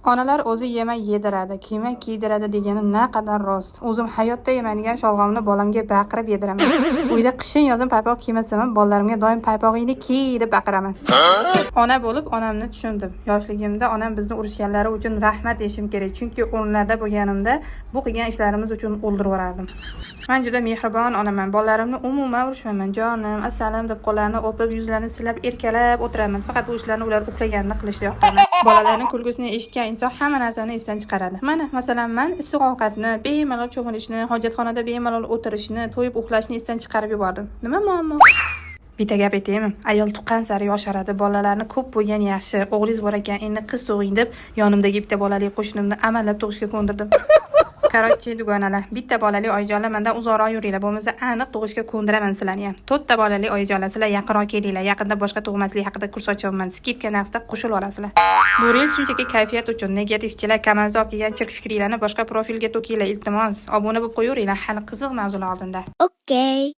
Onalar o'zi yemay yediradi, kiymak kiydiradi degani naqadar rost. O'zim hayotda yemaydigan sholg'omni bolamga baqirib yediraman. Uyda qishin yozim paypoq kiymasam, bolalarimga doim paypog'ingni kiy deb baqiraman. Ona bo'lib onamni tushundim. Yoshligimda onam bizni urishganlari uchun rahmat deyishim kerak, chunki o'rnlarda bo'lganimda bu qilgan ishlarimiz uchun o'ldirib yuborardim. Men juda mehribon onaman. Bolalarimni umuman urishmayman. Jonim, asalim deb qo'llarini o'pib, yuzlarini silab, erkalab o'tiraman. Faqat bu ishlarni ular uxlaganida qilishni yoqaman. Bolalarning kulgusini eshitgan inson hamma narsani esdan chiqaradi. Mana, masalan, men issiq ovqatni, bemalol cho'milishni, hojatxonada bemalol o'tirishni, to'yib uxlashni esdan chiqarib yubordim. Nima muammo? Bitta gap aytaymi? Ayol tuqqan sari yosharadi. Bolalarni ko'p bo'lgan yaxshi. O'g'lingiz bor ekan, endi qiz tug'ing deb yonimdagi bitta bolali qo'shnimni amallab tug'ishga ko'ndirdim. Qaroqchi dugonalar, bitta bolali oyijonlar mendan uzoqroq yuringlar, bo'lmasa aniq tug'ishga ko'ndiraman sizlarni ham. To'rtta bolali oyijonlar, sizlar yaqinroq kelinglar. Yaqinda boshqa tug'maslik haqida kurs ochyapman. Skidka narxida qo'shilib olasizlar. Bu reel shunchaki kayfiyat uchun. Negativchilar kamanza olib kelgan chirk fikringlarni boshqa profilga to'kinglar, iltimos. Obuna bo'lib qo'yaveringlar, hali qiziq mavzular oldinda. Okay.